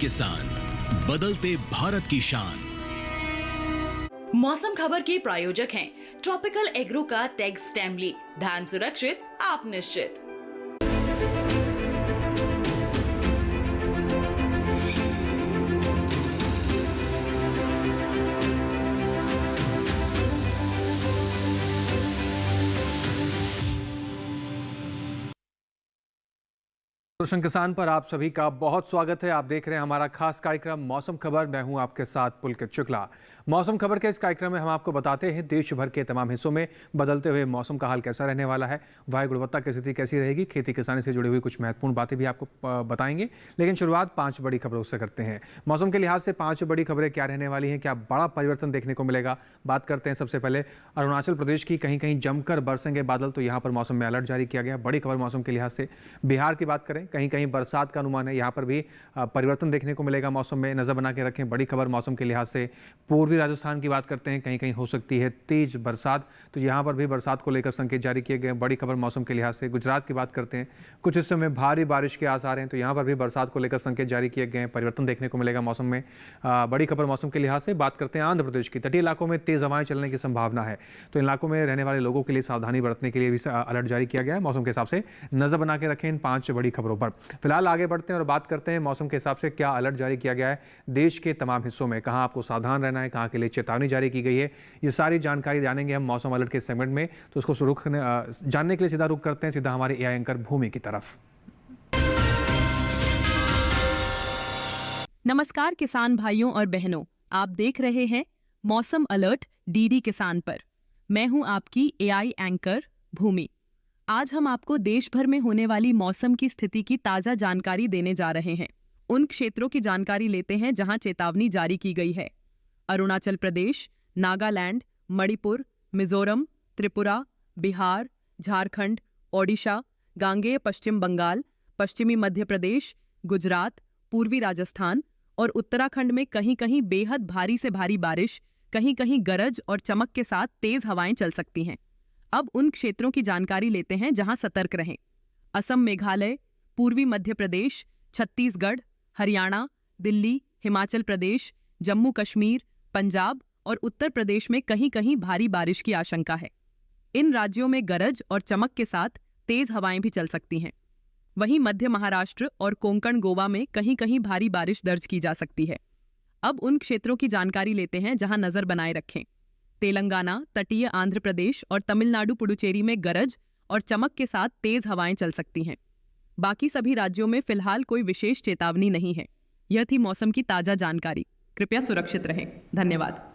किसान, बदलते भारत की शान। मौसम खबर के प्रायोजक हैं ट्रॉपिकल एग्रो का टैग स्टैमली। धान सुरक्षित, आप निश्चित। दूरदर्शन किसान पर आप सभी का बहुत स्वागत है। आप देख रहे हैं हमारा खास कार्यक्रम मौसम खबर। मैं हूं आपके साथ पुलकित शुक्ला। मौसम खबर के इस कार्यक्रम में हम आपको बताते हैं देश भर के तमाम हिस्सों में बदलते हुए मौसम का हाल कैसा रहने वाला है, वायु गुणवत्ता की स्थिति कैसी रहेगी, खेती किसानी से जुड़ी हुई कुछ महत्वपूर्ण बातें भी आपको बताएंगे। लेकिन शुरुआत 5 बड़ी खबरों से करते हैं। मौसम के लिहाज से 5 बड़ी खबरें क्या रहने वाली हैं, क्या बड़ा परिवर्तन देखने को मिलेगा, बात करते हैं। सबसे पहले अरुणाचल प्रदेश की कहीं कहीं जमकर बरसेंगे बादल, तो यहाँ पर मौसम में अलर्ट जारी किया गया। बड़ी खबर मौसम के लिहाज से। बिहार की बात करें, कहीं कहीं बरसात का अनुमान है, यहाँ पर भी परिवर्तन देखने को मिलेगा। मौसम में नजर बना के रखें। बड़ी खबर मौसम के लिहाज से। पूर्वी राजस्थान की बात करते हैं, कहीं कहीं हो सकती है तेज बरसात, तो यहाँ पर भी बरसात को लेकर संकेत जारी किए गए। बड़ी खबर मौसम के लिहाज से। गुजरात की बात करते हैं, कुछ हिस्सों में भारी बारिश के आसार हैं, तो यहाँ पर भी बरसात को लेकर संकेत जारी किए गए। परिवर्तन देखने को मिलेगा मौसम में। बड़ी खबर मौसम के लिहाज से। बात करते हैं आंध्र प्रदेश की। तटीय इलाकों में तेज हवाएं चलने की संभावना है, तो इन इलाकों में रहने वाले लोगों के लिए सावधानी बरतने के लिए भी अलर्ट जारी किया गया है। मौसम के हिसाब से नजर बना के रखें इन 5 बड़ी खबरों पर। फिलहाल आगे बढ़ते हैं और बात करते हैं मौसम के हिसाब से क्या अलर्ट जारी किया गया है देश के तमाम हिस्सों में, कहां आपको सावधान रहना है, कहां के लिए चेतावनी जारी की गई है। ये सारी जानकारी जानेंगे हम मौसम अलर्ट के सेगमेंट में। तो उसको जानने के लिए सीधा रुख करते हैं सीधा हमारे एआई एंकर भूमि की तरफ। नमस्कार किसान भाइयों और बहनों, आप देख रहे हैं मौसम अलर्ट डीडी किसान पर। मैं हूं आपकी एआई एंकर भूमि। आज हम आपको देश भर में होने वाली मौसम की स्थिति की ताज़ा जानकारी देने जा रहे हैं। उन क्षेत्रों की जानकारी लेते हैं जहां चेतावनी जारी की गई है। अरुणाचल प्रदेश, नागालैंड, मणिपुर, मिजोरम, त्रिपुरा, बिहार, झारखंड, ओडिशा, गांगेय पश्चिम बंगाल, पश्चिमी मध्य प्रदेश, गुजरात, पूर्वी राजस्थान और उत्तराखंड में कहीं कहीं बेहद भारी से भारी बारिश, कहीं कहीं गरज और चमक के साथ तेज हवाएं चल सकती हैं। अब उन क्षेत्रों की जानकारी लेते हैं जहां सतर्क रहें। असम, मेघालय, पूर्वी मध्य प्रदेश, छत्तीसगढ़, हरियाणा, दिल्ली, हिमाचल प्रदेश, जम्मू कश्मीर, पंजाब और उत्तर प्रदेश में कहीं कहीं भारी बारिश की आशंका है। इन राज्यों में गरज और चमक के साथ तेज हवाएं भी चल सकती हैं। वहीं मध्य महाराष्ट्र और कोंकण गोवा में कहीं कहीं भारी बारिश दर्ज की जा सकती है। अब उन क्षेत्रों की जानकारी लेते हैं जहां नजर बनाए रखें। तेलंगाना, तटीय आंध्र प्रदेश और तमिलनाडु पुडुचेरी में गरज और चमक के साथ तेज हवाएं चल सकती हैं। बाकी सभी राज्यों में फिलहाल कोई विशेष चेतावनी नहीं है। यह थी मौसम की ताज़ा जानकारी। कृपया सुरक्षित रहें। धन्यवाद।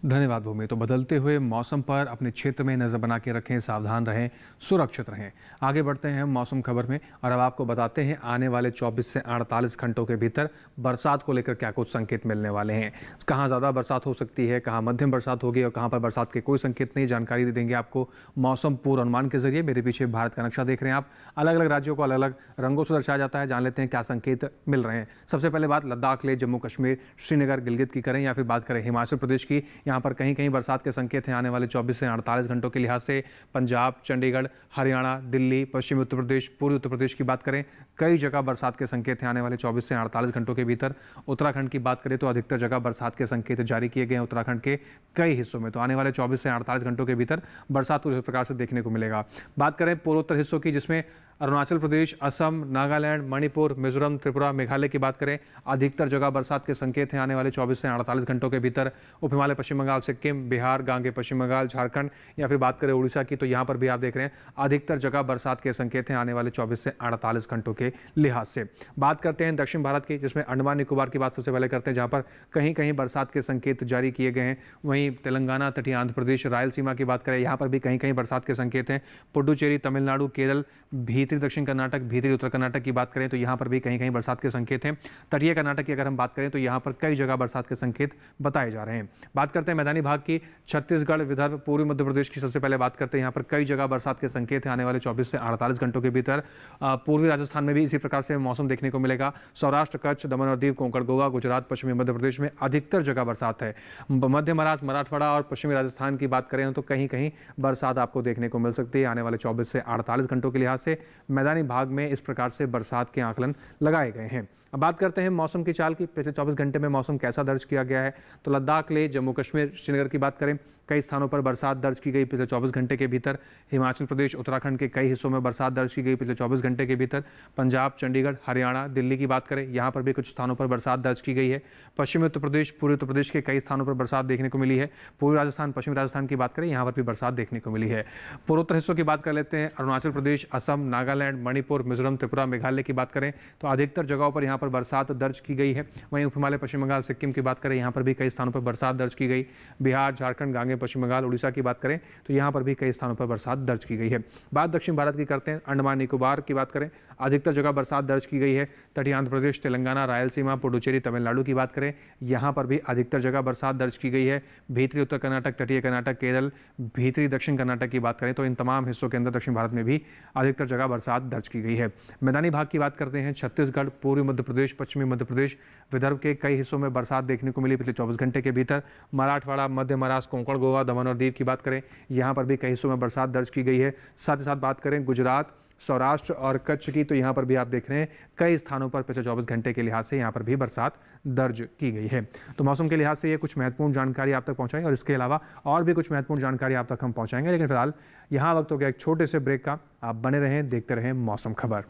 धन्यवाद भूमि। तो बदलते हुए मौसम पर अपने क्षेत्र में नज़र बना के रखें, सावधान रहें, सुरक्षित रहें। आगे बढ़ते हैं हम मौसम खबर में और अब आपको बताते हैं आने वाले 24 से 48 घंटों के भीतर बरसात को लेकर क्या कुछ संकेत मिलने वाले हैं। कहाँ ज़्यादा बरसात हो सकती है, कहाँ मध्यम बरसात होगी और कहाँ पर बरसात के कोई संकेत नहीं। जानकारी दे देंगे आपको मौसम पूर्वानुमान के जरिए। मेरे पीछे भारत का नक्शा देख रहे हैं आप। अलग अलग राज्यों को अलग अलग रंगों से दर्शाया जाता है। जान लेते हैं क्या संकेत मिल रहे हैं। सबसे पहले बात लद्दाख ले, जम्मू कश्मीर, श्रीनगर, गिलगित की करें या फिर बात करें हिमाचल प्रदेश की। यहाँ पर कहीं कहीं बरसात के संकेत हैं आने वाले 24 से 48 घंटों के लिहाज से। पंजाब, चंडीगढ़, हरियाणा, दिल्ली, पश्चिमी उत्तर प्रदेश, पूर्वी उत्तर प्रदेश की बात करें, कई जगह बरसात के संकेत हैं आने वाले 24 से 48 घंटों के भीतर। उत्तराखंड की बात करें तो अधिकतर जगह बरसात के संकेत जारी किए गए हैं उत्तराखंड के कई हिस्सों में। तो आने वाले 24 से 48 घंटों के भीतर बरसात कुछ इस प्रकार से देखने को मिलेगा। बात करें पूर्वोत्तर हिस्सों की, जिसमें अरुणाचल प्रदेश, असम, नागालैंड, मणिपुर, मिजोरम, त्रिपुरा, मेघालय की बात करें, अधिकतर जगह बरसात के संकेत हैं आने वाले 24 से 48 घंटों के भीतर। उप हिमालय, पश्चिम बंगाल, सिक्किम, बिहार, गांगे पश्चिम बंगाल, झारखंड या फिर बात करें उड़ीसा की, तो यहाँ पर भी आप देख रहे हैं अधिकतर जगह बरसात के संकेत हैं आने वाले 24 से 48 घंटों के लिहाज से। बात करते हैं दक्षिण भारत की, जिसमें अंडमान निकोबार की बात सबसे पहले करते हैं, जहाँ पर कहीं कहीं बरसात के संकेत जारी किए गए हैं। वहीं तेलंगाना, तटीय आंध्र प्रदेश, रायलसीमा की बात करें, यहाँ पर भी कहीं कहीं बरसात के संकेत हैं। पुडुचेरी, तमिलनाडु, केरल, भीतरी दक्षिण कर्नाटक, भीतरी उत्तर कर्नाटक की बात करें तो यहाँ पर भी कहीं कहीं बरसात के संकेत हैं। तटीय कर्नाटक की अगर हम बात करें तो यहाँ पर कई जगह बरसात के संकेत बताए जा रहे हैं। बात करते हैं मैदानी भाग की, छत्तीसगढ़, विदर्भ, पूर्वी मध्य प्रदेश की सबसे पहले बात करते हैं। यहाँ पर कई जगह बरसात के संकेत हैं आने वाले 24 से 48 घंटों के भीतर। पूर्वी राजस्थान में भी इसी प्रकार से मौसम देखने को मिलेगा। सौराष्ट्र, कच्छ, दमन और दीव, कोंकण, गोवा, गुजरात, पश्चिमी मध्य प्रदेश में अधिकतर जगह बरसात है। मध्य महाराष्ट्र, मराठवाड़ा और पश्चिमी राजस्थान की बात करें तो कहीं कहीं बरसात आपको देखने को मिल सकती है आने वाले 24 से 48 घंटों के लिहाज से। मैदानी भाग में इस प्रकार से बरसात के आकलन लगाए गए हैं। अब बात करते हैं मौसम की चाल की। पिछले 24 घंटे में मौसम कैसा दर्ज किया गया है, तो लद्दाख, लेह, जम्मू कश्मीर, श्रीनगर की बात करें, कई स्थानों पर बरसात दर्ज की गई पिछले 24 घंटे के भीतर। हिमाचल प्रदेश, उत्तराखंड के कई हिस्सों में बरसात दर्ज की गई पिछले 24 घंटे के भीतर। पंजाब, चंडीगढ़, हरियाणा, दिल्ली की बात करें, यहाँ पर भी कुछ स्थानों पर बरसात दर्ज की गई है। पश्चिमी उत्तर प्रदेश, पूर्वी उत्तर प्रदेश के कई स्थानों पर बरसात देखने को मिली है। पूर्वी राजस्थान, पश्चिमी राजस्थान की बात करें, यहाँ पर भी बरसात देखने को मिली है। पूर्वोत्तर हिस्सों की बात कर लेते हैं। अरुणाचल प्रदेश, असम, नागालैंड, मणिपुर, मिजोरम, त्रिपुरा, मेघालय की बात करें तो अधिकतर जगहों पर यहाँ पर बरसात दर्ज की गई है। वहीं उप हिमालय, पश्चिम बंगाल, सिक्किम की बात करें, यहाँ पर भी कई स्थानों पर बरसात दर्ज की गई। बिहार, झारखंड, गांगे, पश्चिम बंगाल, उड़ीसा की बात करें तो यहाँ पर भी कई स्थानों पर बरसात दर्ज की गई है। बात दक्षिण भारत की करते हैं। अंडमान निकोबार की बात करें, अधिकतर जगह बरसात दर्ज की गई है। तटीय आंध्र प्रदेश, तेलंगाना, रायलसीमा, पुडुचेरी, तमिलनाडु की बात करें, यहाँ पर भी अधिकतर जगह बरसात दर्ज की गई है। भीतरी उत्तर कर्नाटक, तटीय कर्नाटक, केरल, भीतरी दक्षिण कर्नाटक की बात करें तो इन तमाम हिस्सों के अंदर दक्षिण भारत में भी अधिकतर जगह बरसात दर्ज की गई है। मैदानी भाग की बात करते हैं। छत्तीसगढ़, पूर्वी मध्य प्रदेश, पश्चिमी मध्य प्रदेश, विदर्भ के कई हिस्सों में बरसात देखने को मिली पिछले 24 घंटे के भीतर। मराठवाड़ा, मध्य महाराष्ट्र, कोंकण, गोवा, दमन और दीव की बात करें, यहाँ पर भी कई हिस्सों में बरसात दर्ज की गई है। साथ ही साथ बात करें गुजरात, सौराष्ट्र और कच्छ की तो यहाँ पर भी आप देख रहे हैं कई स्थानों पर पिछले 24 घंटे के लिहाज से यहाँ पर भी बरसात दर्ज की गई है। तो मौसम के लिहाज से ये कुछ महत्वपूर्ण जानकारी आप तक पहुँचाई और इसके अलावा और भी कुछ महत्वपूर्ण जानकारी आप तक हम पहुँचाएंगे, लेकिन फिलहाल यहाँ वक्त हो गया एक छोटे से ब्रेक का। आप बने रहें, देखते रहें मौसम खबर।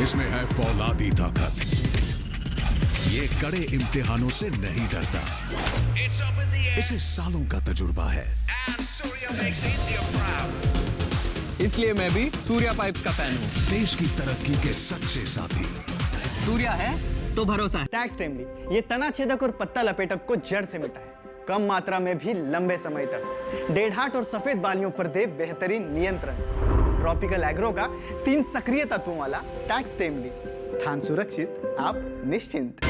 इसमें है फौलादी ताकत, ये कड़े इम्तिहानों से नहीं डरता, इसे सालों का तजुर्बा है। इसलिए मैं भी सूर्या पाइप्स का फैन हूँ। देश की तरक्की के सच्चे साथी। सूर्या है तो भरोसा है। टैक्स टाइमली ये तना छेदक और पत्ता लपेटक को जड़ से मिटाए, कम मात्रा में भी लंबे समय तक। डेढ़ाट और सफेद बालियों पर दे बेहतरीन नियंत्रण। ट्रॉपिकल एग्रो का 3 सक्रिय तत्वों वाला टैक्स टाइमली, धान सुरक्षित, आप निश्चिंत।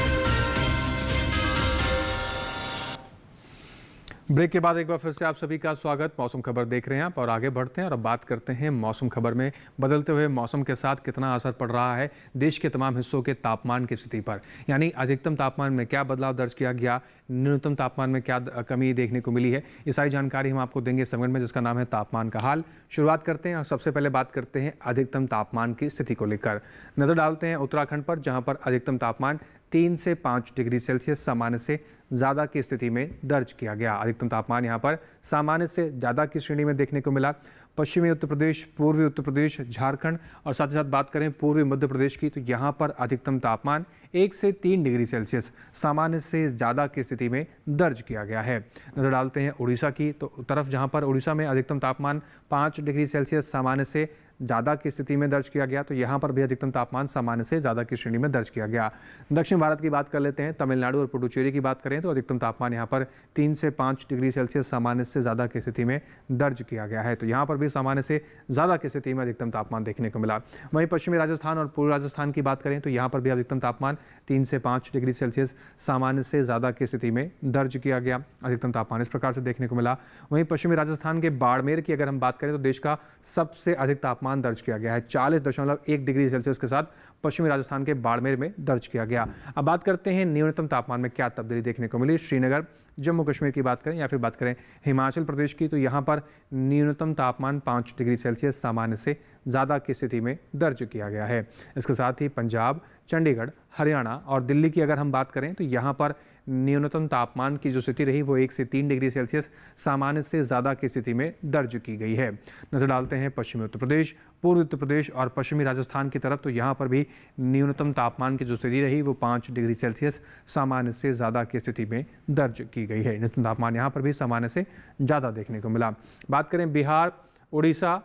ब्रेक के बाद एक बार फिर से आप सभी का स्वागत। मौसम खबर देख रहे हैं आप और आगे बढ़ते हैं और अब बात करते हैं मौसम खबर में बदलते हुए मौसम के साथ कितना असर पड़ रहा है देश के तमाम हिस्सों के तापमान की स्थिति पर। यानी अधिकतम तापमान में क्या बदलाव दर्ज किया गया, न्यूनतम तापमान में क्या कमी देखने को मिली है, ये सारी जानकारी हम आपको देंगे सेगमेंट में जिसका नाम है तापमान का हाल। शुरुआत करते हैं और सबसे पहले बात करते हैं अधिकतम तापमान की स्थिति को लेकर। नजर डालते हैं उत्तराखंड पर, जहाँ पर अधिकतम तापमान 3 से 5 डिग्री सेल्सियस सामान्य से ज़्यादा की स्थिति में दर्ज किया गया। अधिकतम तापमान यहाँ पर सामान्य से ज़्यादा की श्रेणी में देखने को मिला। पश्चिमी उत्तर प्रदेश, पूर्वी उत्तर प्रदेश, झारखंड और साथ ही साथ बात करें पूर्वी मध्य प्रदेश की तो यहाँ पर अधिकतम तापमान 1 से 3 डिग्री सेल्सियस सामान्य से ज़्यादा की स्थिति में दर्ज किया गया है। नजर डालते हैं उड़ीसा की तो तरफ, जहाँ पर उड़ीसा में अधिकतम तापमान 5 डिग्री सेल्सियस सामान्य से ज़्यादा की स्थिति में दर्ज किया गया, तो यहाँ पर भी अधिकतम तापमान सामान्य से ज़्यादा की श्रेणी में दर्ज किया गया। दक्षिण भारत की बात कर लेते हैं। तमिलनाडु और पुडुचेरी की बात करें तो अधिकतम तापमान यहाँ पर 3 से 5 डिग्री सेल्सियस सामान्य से ज़्यादा की स्थिति में दर्ज किया गया है, तो यहाँ पर भी सामान्य से ज़्यादा की स्थिति में अधिकतम तापमान देखने को मिला। वहीं पश्चिमी राजस्थान और पूर्वी राजस्थान की बात करें तो यहाँ पर भी अधिकतम तापमान 3 से 5 डिग्री सेल्सियस सामान्य से ज़्यादा की स्थिति में दर्ज किया गया। अधिकतम तापमान इस प्रकार से देखने को मिला। वहीं पश्चिमी राजस्थान के बाड़मेर की अगर हम बात करें तो देश का सबसे अधिक तापमान दर्ज किया गया है, 40.1 डिग्री सेल्सियस के साथ पश्चिमी राजस्थान के बाड़मेर में दर्ज किया गया। अब बात करते हैं न्यूनतम तापमान में क्या तब्दीली देखने को मिली। श्रीनगर, जम्मू कश्मीर की बात करें या फिर बात करें हिमाचल प्रदेश की तो यहाँ पर न्यूनतम तापमान 5 डिग्री सेल्सियस सामान्य से ज़्यादा की स्थिति में दर्ज किया गया है। इसके साथ ही पंजाब, चंडीगढ़, हरियाणा और दिल्ली की अगर हम बात करें तो यहाँ पर न्यूनतम तापमान की जो स्थिति रही वो 1 से 3 डिग्री सेल्सियस सामान्य से ज़्यादा की स्थिति में दर्ज की गई है। नजर डालते हैं पश्चिमी उत्तर प्रदेश, पूर्वी उत्तर प्रदेश और पश्चिमी राजस्थान की तरफ, तो यहाँ पर भी न्यूनतम तापमान की जो स्थिति रही वो 5 डिग्री सेल्सियस सामान्य से ज़्यादा की स्थिति में दर्ज की गई है। न्यूनतम तापमान यहाँ पर भी सामान्य से ज़्यादा देखने को मिला। बात करें बिहार, उड़ीसा,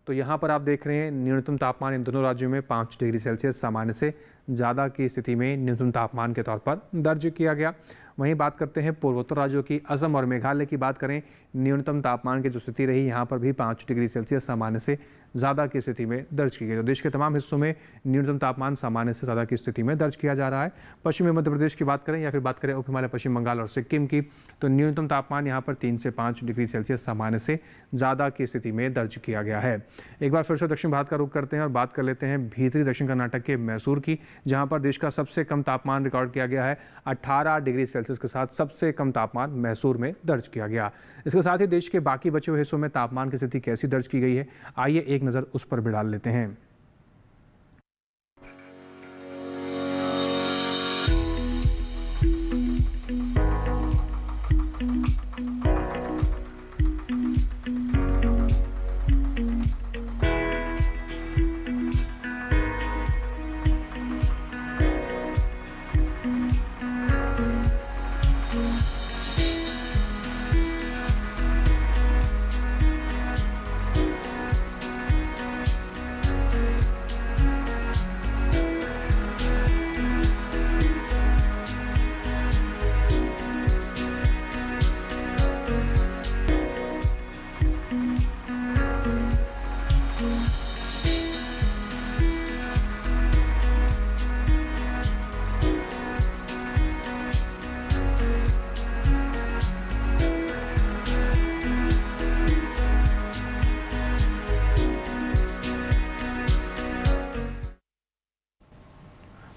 तो यहाँ पर आप देख रहे हैं न्यूनतम तापमान इन दोनों राज्यों में 5 डिग्री सेल्सियस सामान्य से ज़्यादा की स्थिति में न्यूनतम तापमान के तौर पर दर्ज किया गया। वहीं बात करते हैं पूर्वोत्तर राज्यों की, असम और मेघालय की बात करें, न्यूनतम तापमान की जो स्थिति रही यहाँ पर भी 5 डिग्री सेल्सियस सामान्य से ज़्यादा की स्थिति में दर्ज की गई। तो देश के तमाम हिस्सों में न्यूनतम तापमान सामान्य से ज़्यादा की स्थिति में दर्ज किया जा रहा है। पश्चिमी मध्य प्रदेश की बात करें या फिर बात करें उप हिमालय, पश्चिम बंगाल और सिक्किम की, तो न्यूनतम तापमान यहाँ पर 3 से 5 डिग्री सेल्सियस सामान्य से ज़्यादा की स्थिति में दर्ज किया गया है। एक बार फिर से दक्षिण भारत का रुख करते हैं और बात कर लेते हैं भीतरी दक्षिण कर्नाटक के मैसूर की, जहाँ पर देश का सबसे कम तापमान रिकॉर्ड किया गया है। 18 डिग्री सेल्सियस के साथ सबसे कम तापमान मैसूर में दर्ज किया गया। इसके साथ ही देश के बाकी बचे हुए हिस्सों में तापमान की स्थिति कैसी दर्ज की गई है, आइए एक नज़र उस पर भी डाल लेते हैं।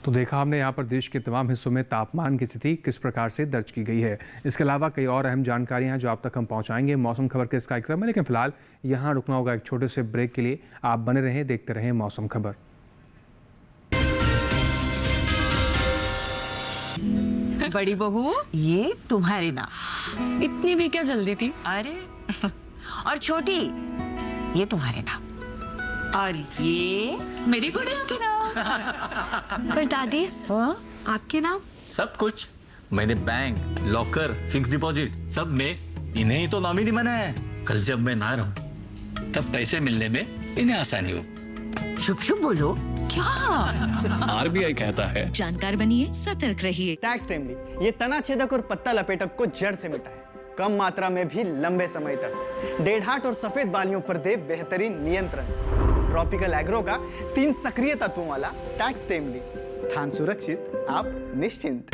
तो देखा हमने यहाँ पर देश के तमाम हिस्सों में तापमान की स्थिति किस प्रकार से दर्ज की गई है। इसके अलावा कई और अहम जानकारियाँ हैं जो आप तक हम पहुँचाएंगे मौसम खबर के इस कार्यक्रम में, लेकिन फिलहाल यहाँ रुकना होगा एक छोटे से ब्रेक के लिए। आप बने रहें, देखते रहें मौसम खबर। बड़ी बहू, ये तुम्हारे नाम। इतनी भी क्या जल्दी थी? अरे और छोटी, ये तुम्हारे नाम। और ये मेरी गुड़िया के नाम। पर दादी, हाँ? आपके नाम? सब कुछ मैंने बैंक, लॉकर, फिक्स डिपॉजिट सब में इन्हें ही तो नॉमिनी बनाया है। कल जब मैं ना रहूं तब पैसे मिलने में इन्हें आसानी हो। शुभ शुभ बोलो। क्या? आरबीआई कहता है जानकार बनिए, सतर्क रहिए। टैक्स टाइमली ये तना छेदक और पत्ता लपेटक को जड़ से मिटाए, कम मात्रा में भी लंबे समय तक। डेढ़ाट और सफेद बालियों पर दे बेहतरीन नियंत्रण। ट्रॉपिकल एग्रो का 3 सक्रिय तत्वों वाला टैक्स टाइमली, धान सुरक्षित, आप निश्चिंत।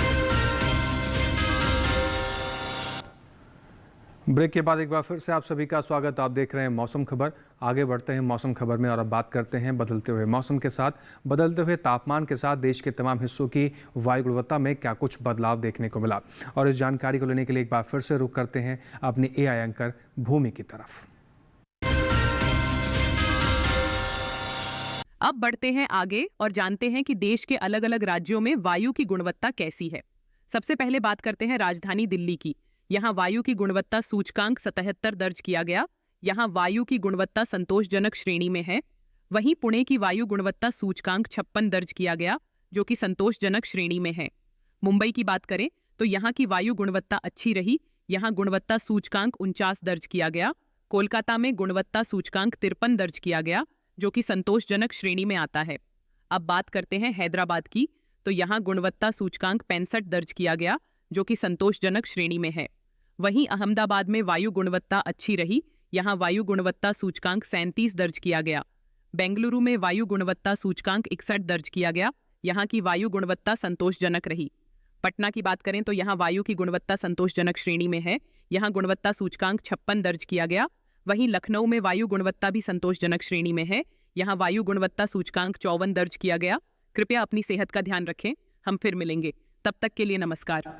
ब्रेक के बाद एक बार फिर से आप सभी का स्वागत। आप देख रहे हैं मौसम खबर। आगे बढ़ते हैं मौसम खबर में और अब बात करते हैं बदलते हुए मौसम के साथ, बदलते हुए तापमान के साथ देश के तमाम हिस्सों की वायु गुणवत्ता में क्या कुछ बदलाव देखने को मिला। और इस जानकारी को लेने के लिए एक बार फिर से रुख करते हैं अपनी AI एंकर भूमि की तरफ। अब बढ़ते हैं आगे और जानते हैं कि देश के अलग अलग राज्यों में वायु की गुणवत्ता कैसी है। सबसे पहले बात करते हैं राजधानी दिल्ली की। यहाँ वायु की गुणवत्ता सूचकांक 77 दर्ज किया गया। यहाँ वायु की गुणवत्ता संतोषजनक श्रेणी में है। वहीं पुणे की वायु गुणवत्ता सूचकांक 56 दर्ज किया गया, जो कि संतोषजनक श्रेणी में है। मुंबई की बात करें तो यहाँ की वायु गुणवत्ता अच्छी रही। यहाँ गुणवत्ता सूचकांक 49 दर्ज किया गया। कोलकाता में गुणवत्ता सूचकांक 53 दर्ज किया गया, जो कि संतोषजनक श्रेणी में आता है। अब बात करते हैं हैदराबाद की, तो यहाँ गुणवत्ता सूचकांक 65 दर्ज किया गया, जो कि संतोषजनक श्रेणी में है। वहीं अहमदाबाद में वायु गुणवत्ता अच्छी रही। यहाँ वायु गुणवत्ता सूचकांक 37 दर्ज किया गया। बेंगलुरु में वायु गुणवत्ता सूचकांक 61 दर्ज किया गया। यहाँ की वायु गुणवत्ता संतोषजनक रही। पटना की बात करें तो यहाँ वायु की गुणवत्ता संतोषजनक श्रेणी में है। यहाँ गुणवत्ता सूचकांक 56 दर्ज किया गया। वहीं लखनऊ में वायु गुणवत्ता भी संतोषजनक श्रेणी में है। यहाँ वायु गुणवत्ता सूचकांक 54 दर्ज किया गया। कृपया अपनी सेहत का ध्यान रखें। हम फिर मिलेंगे, तब तक के लिए नमस्कार।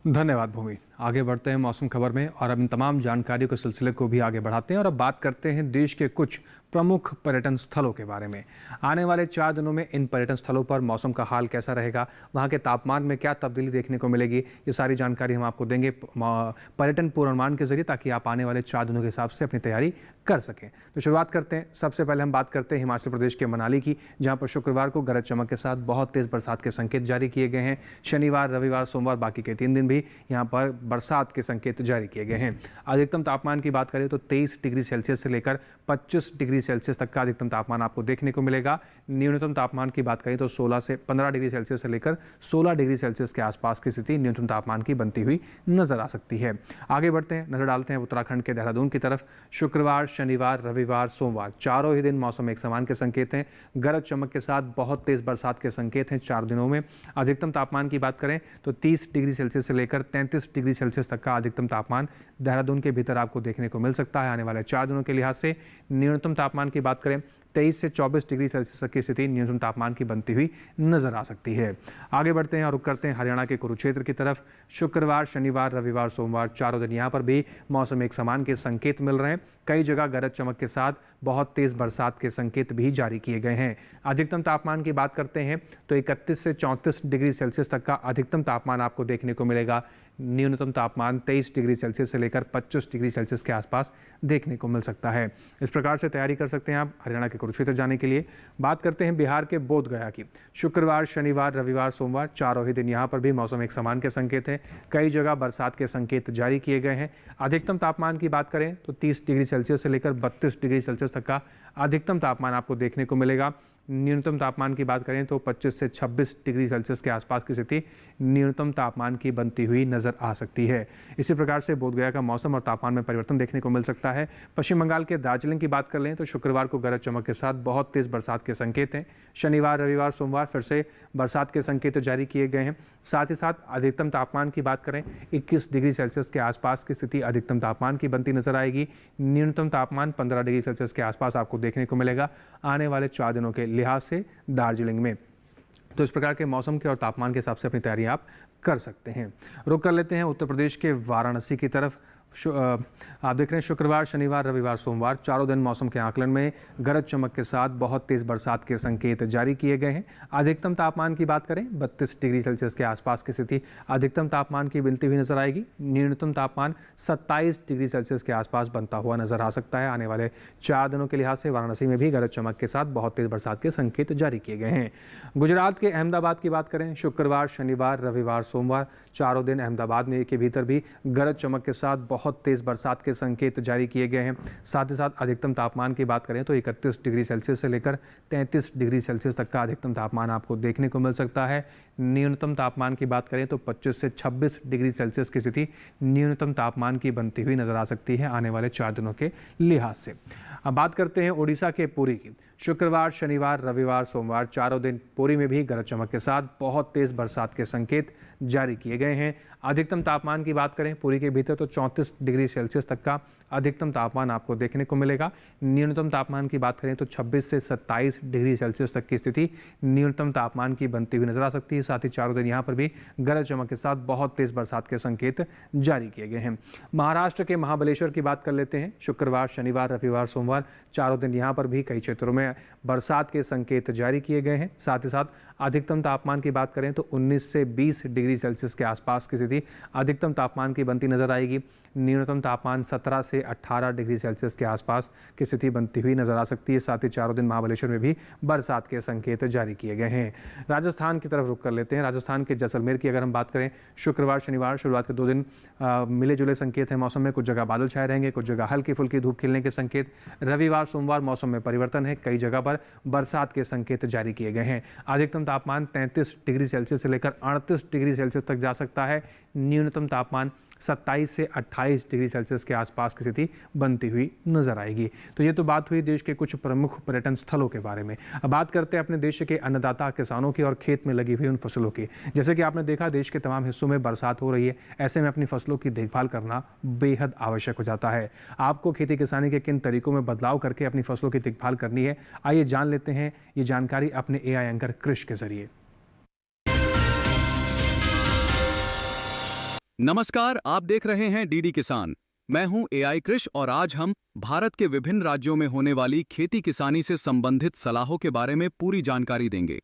धन्यवाद भूमि। आगे बढ़ते हैं मौसम खबर में और अब इन तमाम जानकारियों के सिलसिले को भी आगे बढ़ाते हैं और अब बात करते हैं देश के कुछ प्रमुख पर्यटन स्थलों के बारे में। आने वाले 4 दिनों में इन पर्यटन स्थलों पर मौसम का हाल कैसा रहेगा, वहाँ के तापमान में क्या तब्दीली देखने को मिलेगी, ये सारी जानकारी हम आपको देंगे पर्यटन पूर्वानुमान के जरिए, ताकि आप आने वाले 4 दिनों के हिसाब से अपनी तैयारी कर सकें। तो शुरुआत करते हैं। सबसे पहले हम बात करते हैं हिमाचल प्रदेश के मनाली की, जहाँ पर शुक्रवार को गरज चमक के साथ बहुत तेज़ बरसात के संकेत जारी किए गए हैं। शनिवार, रविवार, सोमवार, बाकी के 3 दिन भी यहाँ पर बरसात के संकेत जारी किए गए हैं। अधिकतम तापमान की बात करें तो 23 डिग्री सेल्सियस से लेकर 25 डिग्री सेल्सियस तक का अधिकतम तापमान आपको देखने को मिलेगा। न्यूनतम तापमान की बात करें तो 16 से 15 डिग्री सेल्सियस से लेकर 16 डिग्री सेल्सियस के आसपास की स्थिति न्यूनतम तापमान की बनती हुई नजर आ सकती है। आगे बढ़ते हैं, नजर डालते हैं उत्तराखंड के देहरादून की तरफ। शुक्रवार, शनिवार, रविवार, सोमवार चारों ही दिन मौसम एक समान के संकेत हैं। गरज चमक के साथ बहुत तेज बरसात के संकेत हैं 4 दिनों में। अधिकतम तापमान की बात करें तो 30 डिग्री सेल्सियस से लेकर 33 डिग्री सेल्सियस तक का अधिकतम तापमान देहरादून के भीतर आपको देखने को मिल सकता है आने वाले 4 दिनों के लिहाज से। न्यूनतम तापमान की बात करें 23 से 24 डिग्री सेल्सियस तक की स्थिति न्यूनतम तापमान की बनती हुई नजर आ सकती है। आगे बढ़ते हैं और रुक करते हैं हरियाणा के कुरुक्षेत्र की तरफ। शुक्रवार, शनिवार, रविवार, सोमवार चारों दिन यहाँ पर भी मौसम एक समान के संकेत मिल रहे हैं। कई जगह गरज चमक के साथ बहुत तेज बरसात के संकेत भी जारी किए गए हैं। अधिकतम तापमान की बात करते हैं तो 31 से 34 डिग्री सेल्सियस तक का अधिकतम तापमान आपको देखने को मिलेगा। न्यूनतम तापमान 23 डिग्री सेल्सियस से लेकर 25 डिग्री सेल्सियस के आसपास देखने को मिल सकता है। इस प्रकार से तैयारी कर सकते हैं आप हरियाणा के कुरुक्षेत्र जाने के लिए। बात करते हैं बिहार के बोध गया की। शुक्रवार, शनिवार, रविवार, सोमवार चारों ही दिन यहाँ पर भी मौसम एक समान के संकेत हैं। कई जगह बरसात के संकेत जारी किए गए हैं। अधिकतम तापमान की बात करें तो 30 डिग्री सेल्सियस से लेकर 32 डिग्री सेल्सियस तक का अधिकतम तापमान आपको देखने को मिलेगा। न्यूनतम तापमान की बात करें तो 25 से 26 डिग्री सेल्सियस के आसपास की स्थिति न्यूनतम तापमान की बनती हुई नजर आ सकती है। इसी प्रकार से बोधगया का मौसम और तापमान में परिवर्तन देखने को मिल सकता है। पश्चिम बंगाल के दार्जिलिंग की बात कर लें तो शुक्रवार को गरज चमक के साथ बहुत तेज बरसात के संकेत हैं। शनिवार, रविवार, सोमवार फिर से बरसात के संकेत जारी किए गए हैं। साथ ही साथ अधिकतम तापमान की बात करें 21 डिग्री सेल्सियस के आसपास की स्थिति अधिकतम तापमान की बनती नजर आएगी। न्यूनतम तापमान 15 डिग्री सेल्सियस के आसपास आपको देखने को मिलेगा आने वाले 4 दिनों के लिहाज से दार्जिलिंग में। तो इस प्रकार के मौसम के और तापमान के हिसाब से अपनी तैयारी आप कर सकते हैं। रुक कर लेते हैं उत्तर प्रदेश के वाराणसी की तरफ। आप देख रहे हैं शुक्रवार, शनिवार, रविवार, सोमवार चारों दिन मौसम के आकलन में गरज चमक के साथ बहुत तेज बरसात के संकेत जारी किए गए हैं। अधिकतम तापमान की बात करें 32 डिग्री सेल्सियस के आसपास की स्थिति अधिकतम तापमान की बनती हुई नजर आएगी। न्यूनतम तापमान 27 डिग्री सेल्सियस के आसपास बनता हुआ नजर आ सकता है। आने वाले 4 दिनों के लिहाज से वाराणसी में भी गरज चमक के साथ बहुत तेज बरसात के संकेत जारी किए गए हैं। गुजरात के अहमदाबाद की बात करें शुक्रवार, शनिवार, रविवार, सोमवार चारों दिन अहमदाबाद में के भीतर भी गरज चमक के साथ बहुत तेज बरसात के संकेत जारी किए गए हैं। साथ ही साथ अधिकतम तापमान की बात करें तो 31 डिग्री सेल्सियस से लेकर 33 डिग्री सेल्सियस तक का अधिकतम तापमान आपको देखने को मिल सकता है। न्यूनतम तापमान की बात करें तो 25 से 26 डिग्री सेल्सियस की स्थिति न्यूनतम तापमान की बनती हुई नजर आ सकती है आने वाले 4 दिनों के लिहाज से। अब बात करते हैं उड़ीसा के पुरी की। शुक्रवार, शनिवार, रविवार, सोमवार चारों दिन पुरी में भी गरज चमक के साथ बहुत तेज बरसात के संकेत जारी किए गए हैं। अधिकतम तापमान की बात करें पुरी के भीतर तो 34 डिग्री सेल्सियस तक का अधिकतम तापमान आपको देखने को मिलेगा। न्यूनतम तापमान की बात करें तो 26 से 27 डिग्री सेल्सियस तक की स्थिति न्यूनतम तापमान की बनती हुई नजर आ सकती है। साथ ही चारों दिन यहाँ पर भी गरज चमक के साथ बहुत तेज बरसात के संकेत जारी किए गए हैं। महाराष्ट्र के महाबलेश्वर की बात कर लेते हैं। शुक्रवार, शनिवार, रविवार, सोमवार चारों दिन यहाँ पर भी कई क्षेत्रों में बरसात के संकेत जारी किए गए हैं। साथ ही साथ अधिकतम तापमान की बात करें तो 19 से 20 डिग्री सेल्सियस के आसपास की स्थिति अधिकतम तापमान की बनती नजर आएगी। न्यूनतम तापमान 17 से 18 डिग्री सेल्सियस के आसपास की स्थिति बनती हुई नजर आ सकती है। साथ ही चारों दिन महाबलेश्वर में भी बरसात के संकेत जारी किए गए हैं। राजस्थान की तरफ रुख कर लेते हैं। राजस्थान के जैसलमेर की अगर हम बात करें शुक्रवार, शनिवार शुरुआत के 2 दिन मिले जुले संकेत हैं मौसम में। कुछ जगह बादल छाए रहेंगे, कुछ जगह हल्की फुल्की धूप खिलने के संकेत। रविवार, सोमवार मौसम में परिवर्तन है, कई जगह पर बरसात के संकेत जारी किए गए हैं। अधिकतम तापमान 33 डिग्री सेल्सियस से लेकर 38 डिग्री सेल्सियस तक जा सकता है। न्यूनतम तापमान 27 से 28 डिग्री सेल्सियस के आसपास की स्थिति बनती हुई नजर आएगी। तो ये तो बात हुई देश के कुछ प्रमुख पर्यटन स्थलों के बारे में। अब बात करते हैं अपने देश के अन्नदाता किसानों की और खेत में लगी हुई उन फसलों की। जैसे कि आपने देखा देश के तमाम हिस्सों में बरसात हो रही है, ऐसे में अपनी फसलों की देखभाल करना बेहद आवश्यक हो जाता है। आपको खेती किसानी के किन तरीकों में बदलाव करके अपनी फसलों की देखभाल करनी है, आइए जान लेते हैं ये जानकारी अपने AI एंकर कृष के जरिए। नमस्कार, आप देख रहे हैं डीडी किसान। मैं हूं AI कृष और आज हम भारत के विभिन्न राज्यों में होने वाली खेती किसानी से संबंधित सलाहों के बारे में पूरी जानकारी देंगे।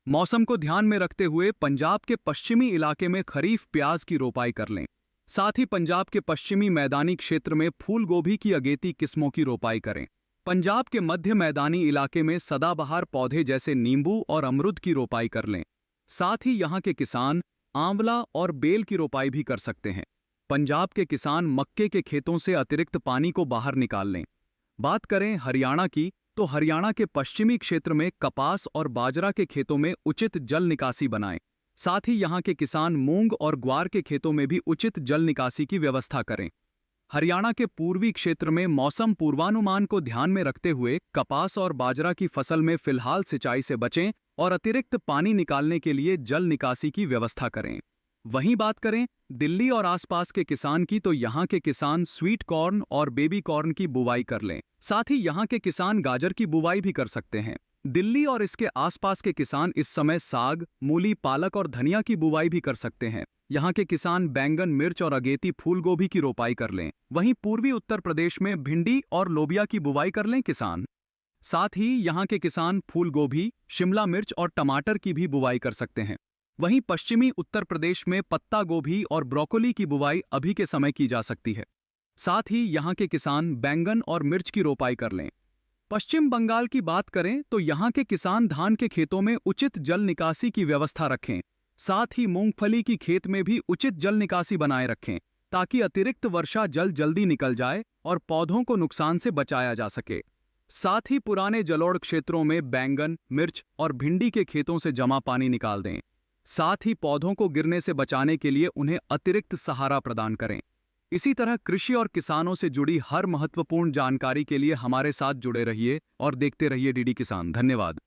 मौसम को ध्यान में रखते हुए पंजाब के पश्चिमी इलाके में खरीफ प्याज की रोपाई कर लें। साथ ही पंजाब के पश्चिमी मैदानी क्षेत्र में फूल गोभी की अगेती किस्मों की रोपाई करें। पंजाब के मध्य मैदानी इलाके में सदाबहार पौधे जैसे नींबू और अमरुद की रोपाई कर लें। साथ ही यहाँ के किसान आंवला और बेल की रोपाई भी कर सकते हैं। पंजाब के किसान मक्के के खेतों से अतिरिक्त पानी को बाहर निकाल लें। बात करें हरियाणा की, तो हरियाणा के पश्चिमी क्षेत्र में कपास और बाजरा के खेतों में उचित जल निकासी बनाएं। साथ ही यहां के किसान मूंग और ग्वार के खेतों में भी उचित जल निकासी की व्यवस्था करें। हरियाणा के पूर्वी क्षेत्र में मौसम पूर्वानुमान को ध्यान में रखते हुए कपास और बाजरा की फसल में फिलहाल सिंचाई से बचें और अतिरिक्त पानी निकालने के लिए जल निकासी की व्यवस्था करें। वहीं बात करें दिल्ली और आसपास के किसान की, तो यहाँ के किसान स्वीट कॉर्न और बेबी कॉर्न की बुवाई कर लें। साथ ही यहाँ के किसान गाजर की बुवाई भी कर सकते हैं। दिल्ली और इसके आसपास के किसान इस समय साग, मूली, पालक और धनिया की बुवाई भी कर सकते हैं। यहाँ के किसान बैंगन, मिर्च और अगेती फूल गोभी की रोपाई कर लें। वहीं पूर्वी उत्तर प्रदेश में भिंडी और लोबिया की बुवाई कर लें किसान। साथ ही यहाँ के किसान फूल गोभी, शिमला मिर्च और टमाटर की भी बुवाई कर सकते हैं। वहीं पश्चिमी उत्तर प्रदेश में पत्ता गोभी और ब्रोकोली की बुवाई अभी के समय की जा सकती है। साथ ही यहाँ के किसान बैंगन और मिर्च की रोपाई कर लें। पश्चिम बंगाल की बात करें तो यहाँ के किसान धान के खेतों में उचित जल निकासी की व्यवस्था रखें। साथ ही मूंगफली की खेत में भी उचित जल निकासी बनाए रखें, ताकि अतिरिक्त वर्षा जल जल्दी निकल जाए और पौधों को नुकसान से बचाया जा सके। साथ ही पुराने जलोढ़ क्षेत्रों में बैंगन, मिर्च और भिंडी के खेतों से जमा पानी निकाल दें। साथ ही पौधों को गिरने से बचाने के लिए उन्हें अतिरिक्त सहारा प्रदान करें। इसी तरह कृषि और किसानों से जुड़ी हर महत्वपूर्ण जानकारी के लिए हमारे साथ जुड़े रहिए और देखते रहिए डीडी किसान। धन्यवाद।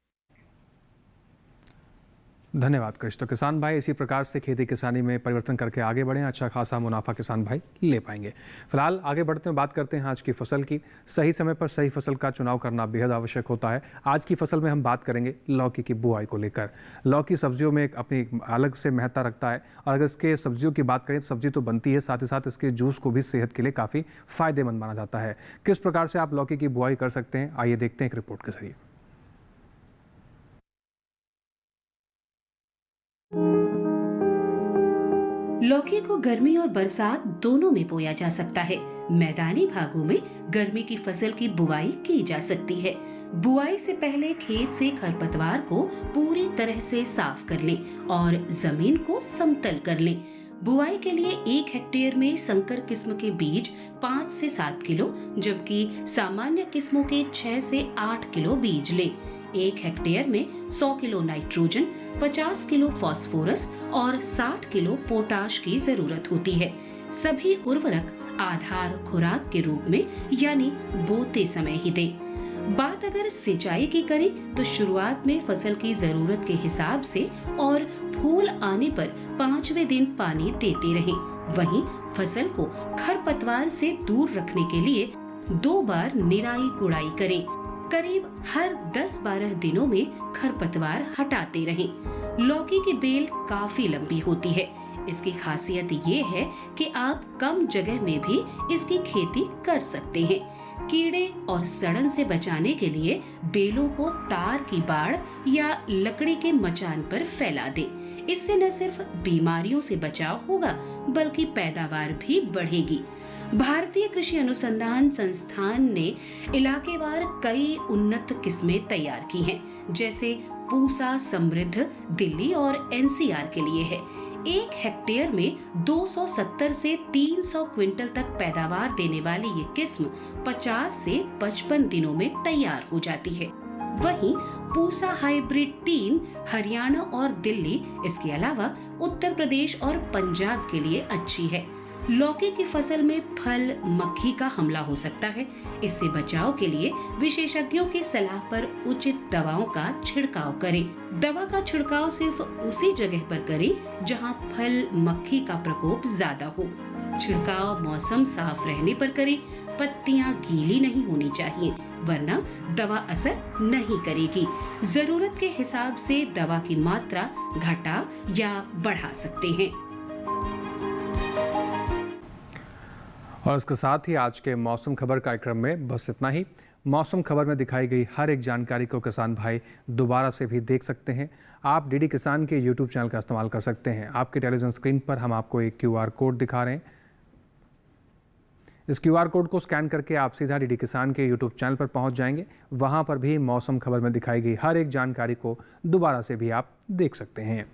धन्यवाद कृष। तो किसान भाई इसी प्रकार से खेती किसानी में परिवर्तन करके आगे बढ़ें, अच्छा खासा मुनाफा किसान भाई ले पाएंगे। फिलहाल आगे बढ़ते हुए बात करते हैं आज की फसल की। सही समय पर सही फसल का चुनाव करना बेहद आवश्यक होता है। आज की फसल में हम बात करेंगे लौकी की बुआई को लेकर। लौकी सब्जियों में एक अपनी अलग से महत्ता रखता है और अगर इसके सब्जियों की बात करें तो सब्जी तो बनती है, साथ ही साथ इसके जूस को भी सेहत के लिए काफ़ी फायदेमंद माना जाता है। किस प्रकार से आप लौकी की बुआई कर सकते हैं, आइए देखते हैं एक रिपोर्ट के जरिए। लौकी को गर्मी और बरसात दोनों में बोया जा सकता है। मैदानी भागों में गर्मी की फसल की बुआई की जा सकती है। बुआई से पहले खेत से खरपतवार को पूरी तरह से साफ कर लें और जमीन को समतल कर लें। बुआई के लिए 1 हेक्टेयर में संकर किस्म के बीज 5 से 7 किलो, जबकि सामान्य किस्मों के 6 से 8 किलो बीज लें। 1 हेक्टेयर में 100 किलो नाइट्रोजन, 50 किलो फास्फोरस और 60 किलो पोटाश की जरूरत होती है। सभी उर्वरक आधार खुराक के रूप में यानी बोते समय ही दें। बात अगर सिंचाई की करें तो शुरुआत में फसल की जरूरत के हिसाब से और फूल आने पर 5वें दिन पानी देते रहें। वहीं फसल को खरपतवार से दूर रखने के लिए 2 बार निराई गुड़ाई करें। करीब हर 10-12 दिनों में खरपतवार हटाते रहें। लौकी की बेल काफी लंबी होती है। इसकी खासियत ये है कि आप कम जगह में भी इसकी खेती कर सकते हैं। कीड़े और सड़न से बचाने के लिए बेलों को तार की बाड़ या लकड़ी के मचान पर फैला दें। इससे न सिर्फ बीमारियों से बचाव होगा बल्कि पैदावार भी बढ़ेगी। भारतीय कृषि अनुसंधान संस्थान ने इलाकेवार कई उन्नत किस्में तैयार की हैं, जैसे पूसा समृद्ध दिल्ली और एनसीआर के लिए है। 1 हेक्टेयर में 270 से 300 क्विंटल तक पैदावार देने वाली ये किस्म 50 से 55 दिनों में तैयार हो जाती है। वहीं पूसा हाइब्रिड 3 हरियाणा और दिल्ली, इसके अलावा उत्तर प्रदेश और पंजाब के लिए अच्छी है। लौकी की फसल में फल मक्खी का हमला हो सकता है। इससे बचाव के लिए विशेषज्ञों की सलाह पर उचित दवाओं का छिड़काव करें। दवा का छिड़काव सिर्फ उसी जगह पर करें जहां फल मक्खी का प्रकोप ज्यादा हो। छिड़काव मौसम साफ रहने पर करें। पत्तियां गीली नहीं होनी चाहिए, वरना दवा असर नहीं करेगी। जरूरत के हिसाब से दवा की मात्रा घटा या बढ़ा सकते हैं। और इसके साथ ही आज के मौसम खबर कार्यक्रम में बस इतना ही। मौसम खबर में दिखाई गई हर एक जानकारी को किसान भाई दोबारा से भी देख सकते हैं। आप डीडी किसान के यूट्यूब चैनल का इस्तेमाल कर सकते हैं। आपके टेलीविजन स्क्रीन पर हम आपको एक QR कोड दिखा रहे हैं। इस QR कोड को स्कैन करके आप सीधा डीडी किसान के यूट्यूब चैनल पर पहुंच जाएंगे। वहां पर भी मौसम खबर में दिखाई गई हर एक जानकारी को दोबारा से भी आप देख सकते हैं।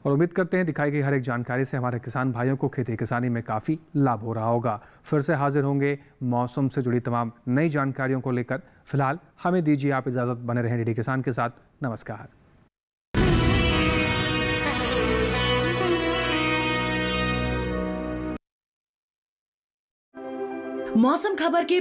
और उम्मीद करते हैं दिखाई गई हर एक जानकारी से हमारे किसान भाइयों को खेती किसानी में काफ़ी लाभ हो रहा होगा। फिर से हाजिर होंगे मौसम से जुड़ी तमाम नई जानकारियों को लेकर। फिलहाल हमें दीजिए आप इजाज़त, बने रहें डीडी किसान के साथ। नमस्कार। मौसम खबर के